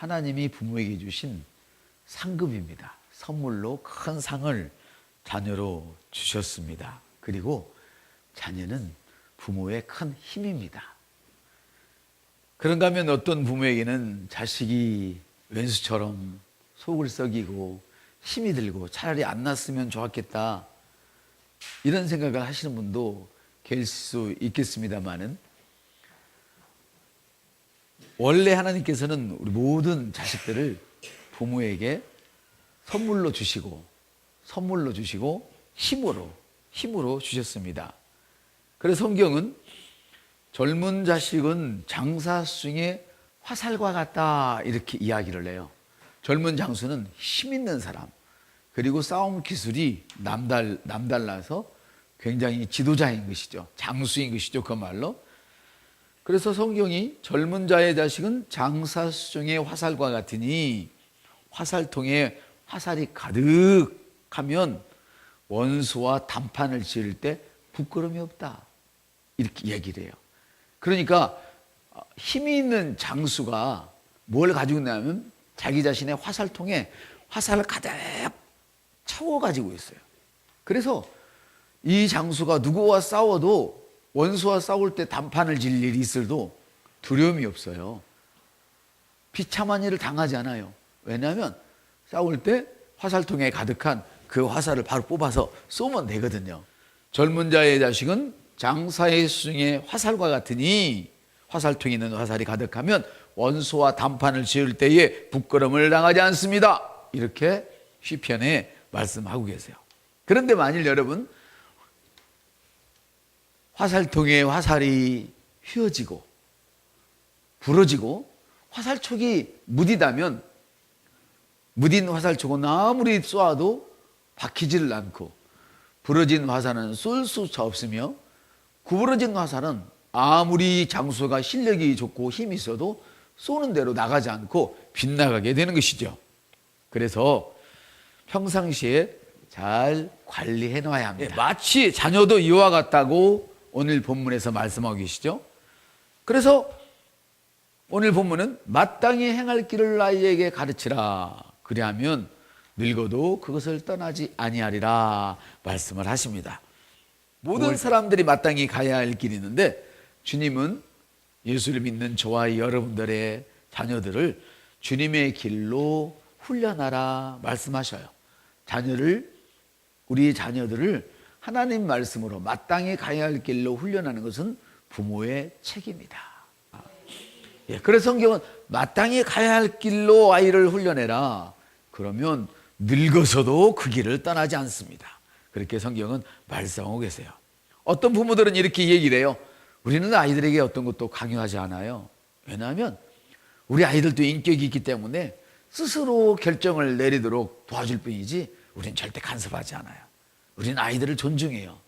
하나님이 부모에게 주신 상급입니다. 선물로 큰 상을 자녀로 주셨습니다. 그리고 자녀는 부모의 큰 힘입니다. 그런가 하면 어떤 부모에게는 자식이 왼수처럼 속을 썩이고 힘이 들고 차라리 안 낳았으면 좋았겠다, 이런 생각을 하시는 분도 계실 수 있겠습니다만은, 원래 하나님께서는 우리 모든 자식들을 부모에게 선물로 주시고 힘으로 주셨습니다. 그래서 성경은 젊은 자식은 장사중의 화살과 같다, 이렇게 이야기를 해요. 젊은 장수는 힘 있는 사람, 그리고 싸움 기술이 남달라서 굉장히 지도자인 것이죠. 장수인 것이죠, 그 말로. 그래서 성경이 젊은 자의 자식은 장사중의 화살과 같으니, 화살통에 화살이 가득하면 원수와 단판을 지을 때 부끄러움이 없다, 이렇게 얘기를 해요. 그러니까 힘이 있는 장수가 뭘 가지고 있냐면 자기 자신의 화살통에 화살을 가득 채워가지고 있어요. 그래서 이 장수가 누구와 싸워도, 원수와 싸울 때 단판을 질 일이 있어도 두려움이 없어요. 비참한 일을 당하지 않아요. 왜냐하면 싸울 때 화살통에 가득한 그 화살을 바로 뽑아서 쏘면 되거든요. 젊은 자의 자식은 장사의 수중에 화살과 같으니, 화살통에 있는 화살이 가득하면 원수와 단판을 지을 때에 부끄러움을 당하지 않습니다, 이렇게 시편에 말씀하고 계세요. 그런데 만일 여러분, 화살통에 화살이 휘어지고 부러지고 화살촉이 무디다면, 무딘 화살촉은 아무리 쏘아도 박히지를 않고, 부러진 화살은 쏠 수차 없으며, 구부러진 화살은 아무리 장수가 실력이 좋고 힘이 있어도 쏘는 대로 나가지 않고 빗나가게 되는 것이죠. 그래서 평상시에 잘 관리해 놔야 합니다. 마치 자녀도 이와 같다고 오늘 본문에서 말씀하고 계시죠. 그래서 오늘 본문은 마땅히 행할 길을 아이에게 가르치라, 그리하면 늙어도 그것을 떠나지 아니하리라 말씀을 하십니다. 모든 사람들이 마땅히 가야 할 길이 있는데, 주님은 예수를 믿는 저와 여러분들의 자녀들을 주님의 길로 훈련하라 말씀하셔요. 우리 자녀들을 하나님 말씀으로 마땅히 가야 할 길로 훈련하는 것은 부모의 책임이다. 그래서 성경은 마땅히 가야 할 길로 아이를 훈련해라, 그러면 늙어서도 그 길을 떠나지 않습니다. 그렇게 성경은 말씀하고 계세요. 어떤 부모들은 이렇게 얘기를 해요. 우리는 아이들에게 어떤 것도 강요하지 않아요. 왜냐하면 우리 아이들도 인격이 있기 때문에 스스로 결정을 내리도록 도와줄 뿐이지 우리는 절대 간섭하지 않아요. 우리는 아이들을 존중해요.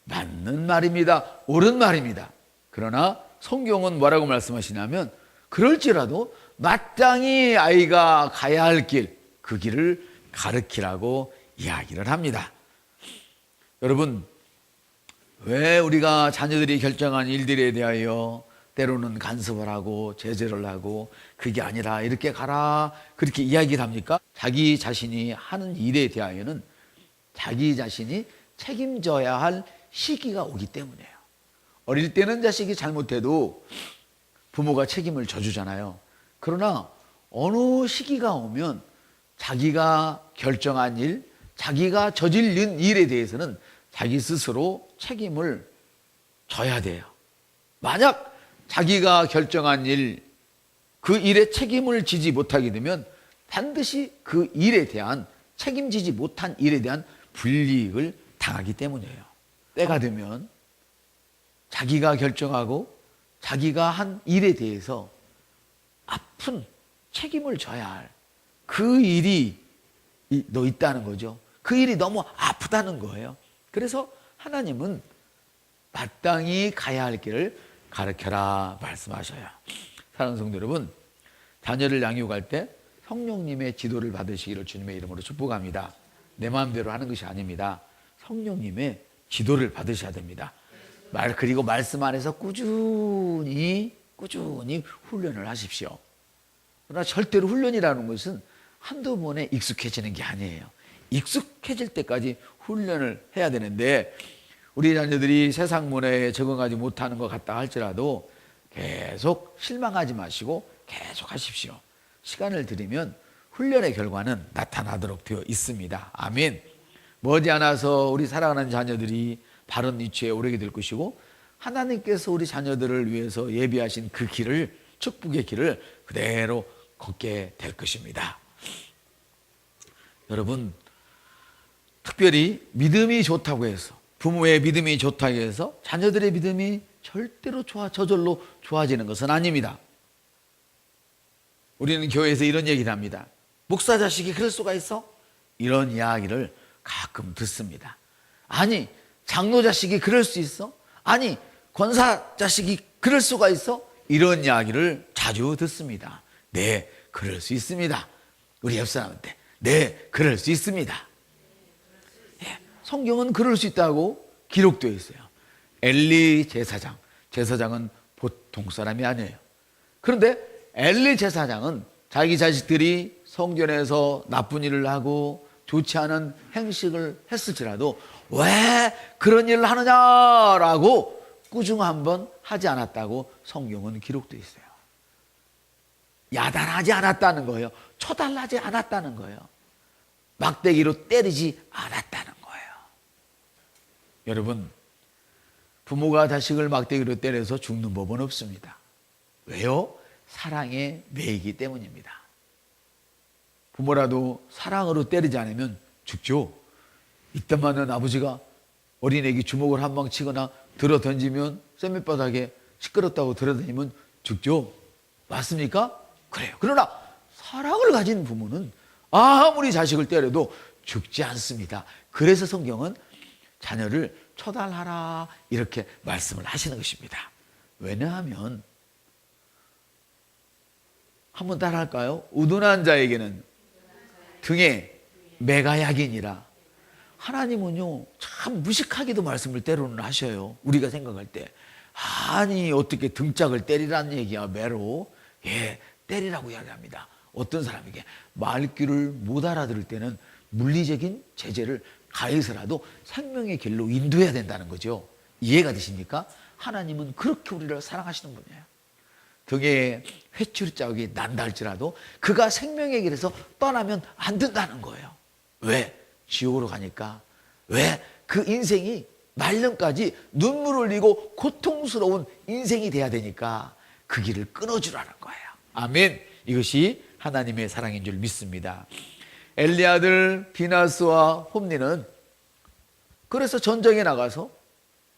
맞는 말입니다. 옳은 말입니다. 그러나 성경은 뭐라고 말씀하시냐면, 그럴지라도 마땅히 아이가 가야 할 길, 그 길을 가르치라고 이야기를 합니다. 여러분, 왜 우리가 자녀들이 결정한 일들에 대하여 때로는 간섭을 하고 제재를 하고 그게 아니라 이렇게 가라, 그렇게 이야기를 합니까? 자기 자신이 하는 일에 대하여는 자기 자신이 책임져야 할 시기가 오기 때문이에요. 어릴 때는 자식이 잘못해도 부모가 책임을 져주잖아요. 그러나 어느 시기가 오면 자기가 결정한 일, 자기가 저지른 일에 대해서는 자기 스스로 책임을 져야 돼요. 만약 자기가 결정한 일, 그 일에 책임을 지지 못하게 되면 반드시 그 일에 대한, 책임지지 못한 일에 대한 불이익을 당하기 때문이에요. 때가 되면 자기가 결정하고 자기가 한 일에 대해서 아픈 책임을 져야 할 그 일이 너 있다는 거죠. 그 일이 너무 아프다는 거예요. 그래서 하나님은 마땅히 가야 할 길을 가르쳐라 말씀하셔요. 사랑하는 성도 여러분, 자녀를 양육할 때 성령님의 지도를 받으시기를 주님의 이름으로 축복합니다. 내 마음대로 하는 것이 아닙니다. 성령님의 지도를 받으셔야 됩니다. 그리고 말씀 안에서 꾸준히 훈련을 하십시오. 그러나 절대로 훈련이라는 것은 한두 번에 익숙해지는 게 아니에요. 익숙해질 때까지 훈련을 해야 되는데, 우리 자녀들이 세상 문화에 적응하지 못하는 것 같다 할지라도 계속 실망하지 마시고 계속 하십시오. 시간을 들이면 훈련의 결과는 나타나도록 되어 있습니다. 아멘. 머지않아서 우리 사랑하는 자녀들이 바른 위치에 오르게 될 것이고, 하나님께서 우리 자녀들을 위해서 예비하신 그 길을, 축복의 길을 그대로 걷게 될 것입니다. 여러분, 특별히 믿음이 좋다고 해서, 부모의 믿음이 좋다고 해서 자녀들의 믿음이 절대로 저절로 좋아지는 것은 아닙니다. 우리는 교회에서 이런 얘기를 합니다. 목사 자식이 그럴 수가 있어? 이런 이야기를 가끔 듣습니다. 아니, 장로 자식이 그럴 수 있어? 아니, 권사 자식이 그럴 수가 있어? 이런 이야기를 자주 듣습니다. 네, 그럴 수 있습니다. 우리 옆 사람한테 네, 그럴 수 있습니다. 예, 성경은 그럴 수 있다고 기록되어 있어요. 엘리 제사장은 보통 사람이 아니에요. 그런데 엘리 제사장은 자기 자식들이 성전에서 나쁜 일을 하고 좋지 않은 행식을 했을지라도 왜 그런 일을 하느냐라고 꾸중 한번 하지 않았다고 성경은 기록되어 있어요. 야단하지 않았다는 거예요. 쳐달라지 않았다는 거예요. 막대기로 때리지 않았다는 거예요. 여러분, 부모가 자식을 막대기로 때려서 죽는 법은 없습니다. 왜요? 사랑에 매이기 때문입니다. 부모라도 사랑으로 때리지 않으면 죽죠. 이때만은 아버지가 어린애기 주먹을 한 방 치거나 들어 던지면, 쇳밑바닥에 시끄럽다고 들어 던지면 죽죠. 맞습니까? 그래요. 그러나 사랑을 가진 부모는 아무리 자식을 때려도 죽지 않습니다. 그래서 성경은 자녀를 처달하라 이렇게 말씀을 하시는 것입니다. 왜냐하면, 한번 따라할까요? 우둔한 자에게는 등에 매가 약이니라. 하나님은요, 참 무식하게도 말씀을 때로는 하셔요. 우리가 생각할 때, 아니 어떻게 등짝을 때리라는 얘기야, 매로. 예, 때리라고 이야기합니다. 어떤 사람에게 말귀를 못 알아들을 때는 물리적인 제재를 가해서라도 생명의 길로 인도해야 된다는 거죠. 이해가 되십니까? 하나님은 그렇게 우리를 사랑하시는 분이에요. 등에 회초리 자국이 난다 할지라도 그가 생명의 길에서 떠나면 안 된다는 거예요. 왜? 지옥으로 가니까. 왜? 그 인생이 말년까지 눈물 흘리고 고통스러운 인생이 돼야 되니까 그 길을 끊어주라는 거예요. 아멘. 이것이 하나님의 사랑인 줄 믿습니다. 엘리 아들 비나스와 홈니는 그래서 전쟁에 나가서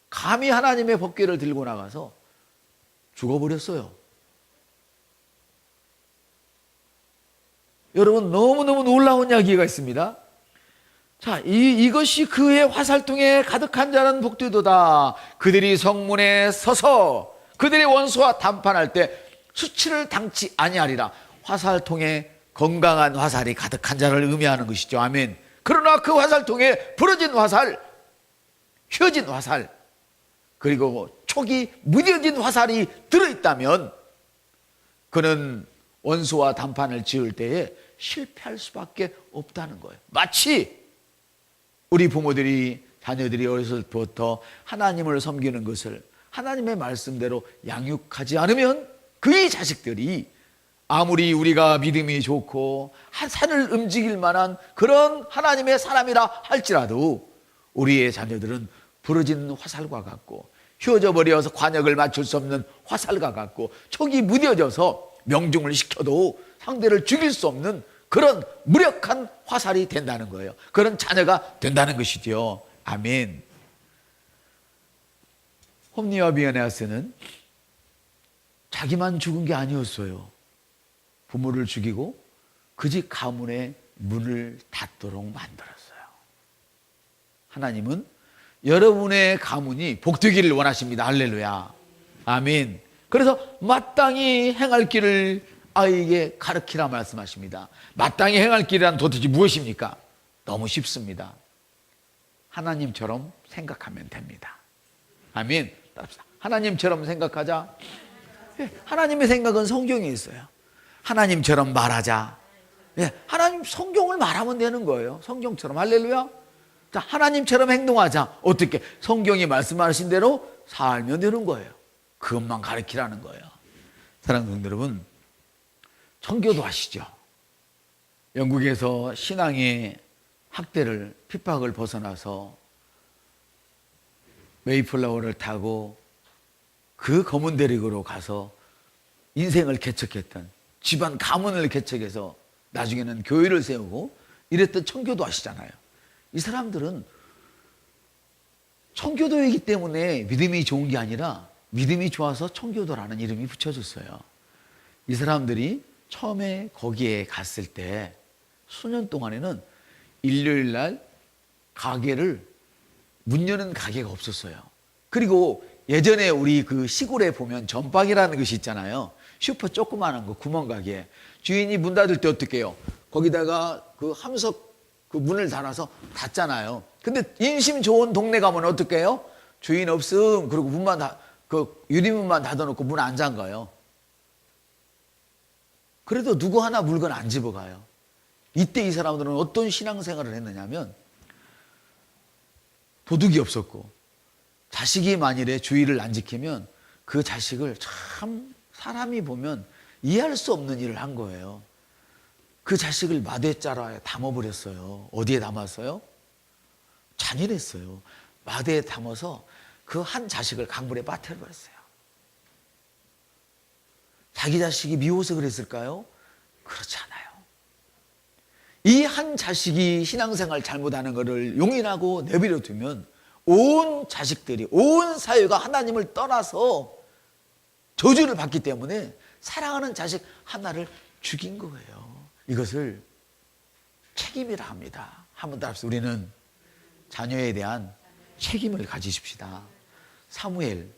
감히 하나님의 법궤를 들고 나가서 죽어버렸어요. 여러분, 너무너무 놀라운 이야기가 있습니다. 자, 이것이 그의 화살통에 가득한 자는 복되도다. 그들이 성문에 서서 그들의 원수와 담판할 때 수치를 당치 아니하리라. 화살통에 건강한 화살이 가득한 자를 의미하는 것이죠. 아멘. 그러나 그 화살통에 부러진 화살, 휘어진 화살, 그리고 촉이 무뎌진 화살이 들어있다면 그는 원수와 담판을 지을 때에 실패할 수밖에 없다는 거예요. 마치 우리 부모들이 자녀들이 어렸을 때부터 하나님을 섬기는 것을 하나님의 말씀대로 양육하지 않으면 그의 자식들이 아무리 우리가 믿음이 좋고 산을 움직일 만한 그런 하나님의 사람이라 할지라도 우리의 자녀들은 부러진 화살과 같고 휘어져 버려서 관역을 맞출 수 없는 화살과 같고 촉이 무뎌져서 명중을 시켜도 상대를 죽일 수 없는 그런 무력한 화살이 된다는 거예요. 그런 자녀가 된다는 것이죠. 아멘. 홈니와 비에네아스는 자기만 죽은 게 아니었어요. 부모를 죽이고 그 집 가문의 문을 닫도록 만들었어요. 하나님은 여러분의 가문이 복되기를 원하십니다. 할렐루야. 아멘. 그래서 마땅히 행할 길을 아이에게 가르치라 말씀하십니다. 마땅히 행할 길이란 도대체 무엇입니까? 너무 쉽습니다. 하나님처럼 생각하면 됩니다. 아멘. 하나님처럼 생각하자. 하나님의 생각은 성경에 있어요. 하나님처럼 말하자. 예, 하나님 성경을 말하면 되는 거예요. 성경처럼. 할렐루야. 자, 하나님처럼 행동하자. 어떻게? 성경이 말씀하신 대로 살면 되는 거예요. 그것만 가르치라는 거예요. 사랑하는 성도 여러분, 청교도 아시죠? 영국에서 신앙의 학대를, 핍박을 벗어나서 메이플라워를 타고 그 검은 대륙으로 가서 인생을 개척했던, 집안 가문을 개척해서 나중에는 교회를 세우고 이랬던 청교도 아시잖아요. 이 사람들은 청교도이기 때문에 믿음이 좋은 게 아니라 믿음이 좋아서 청교도라는 이름이 붙여졌어요. 이 사람들이 처음에 거기에 갔을 때 수년 동안에는 일요일 날 가게를 문 여는 가게가 없었어요. 그리고 예전에 우리 그 시골에 보면 전박이라는 것이 있잖아요. 슈퍼 조그마한 거, 구멍가게. 주인이 문 닫을 때 어떻게 해요? 거기다가 그 함석 그 문을 달아서 닫잖아요. 근데 인심 좋은 동네 가면 어떻게 해요? 주인 없음. 그리고 문만 그 유리문만 닫아놓고 문 안 잠가요. 그래도 누구 하나 물건 안 집어가요. 이때 이 사람들은 어떤 신앙생활을 했느냐면 도둑이 없었고 자식이 만일에 주의를 안 지키면 그 자식을 참 사람이 보면 이해할 수 없는 일을 한 거예요. 그 자식을 마대자루에 담아버렸어요. 어디에 담았어요? 잔인했어요. 마대에 담아서 그 한 자식을 강물에 빠뜨려버렸어요. 자기 자식이 미워서 그랬을까요? 그렇지 않아요. 이 한 자식이 신앙생활 잘못하는 것을 용인하고 내버려 두면 온 자식들이, 온 사회가 하나님을 떠나서 저주를 받기 때문에 사랑하는 자식 하나를 죽인 거예요. 이것을 책임이라 합니다. 한번 더 합시다. 우리는 자녀에 대한 책임을 가지십시다. 사무엘은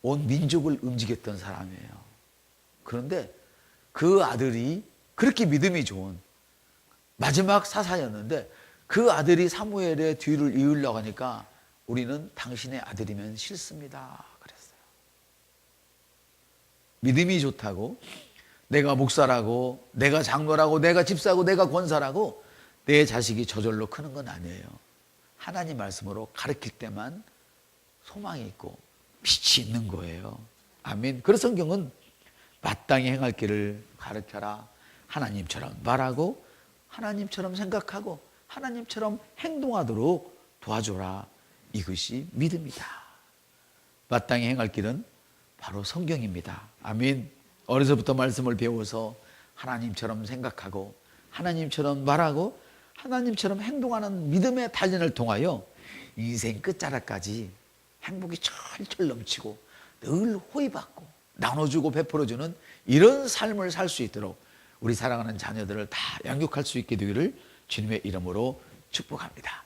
온 민족을 움직였던 사람이에요. 그런데 그 아들이 그렇게 믿음이 좋은 마지막 사사였는데 그 아들이 사무엘의 뒤를 이으려고 하니까 우리는 당신의 아들이면 싫습니다 그랬어요. 믿음이 좋다고 내가 목사라고 내가 장로라고 내가 집사고 내가 권사라고 내 자식이 저절로 크는 건 아니에요. 하나님 말씀으로 가르칠 때만 소망이 있고 빛이 있는 거예요. 아멘. 그래서 성경은 마땅히 행할 길을 가르쳐라. 하나님처럼 말하고 하나님처럼 생각하고 하나님처럼 행동하도록 도와줘라. 이것이 믿음이다. 마땅히 행할 길은 바로 성경입니다. 아멘. 어려서부터 말씀을 배워서 하나님처럼 생각하고 하나님처럼 말하고 하나님처럼 행동하는 믿음의 단련을 통하여 인생 끝자락까지 행복이 철철 넘치고 늘 호의받고 나눠주고 베풀어주는 이런 삶을 살 수 있도록 우리 사랑하는 자녀들을 다 양육할 수 있게 되기를 주님의 이름으로 축복합니다.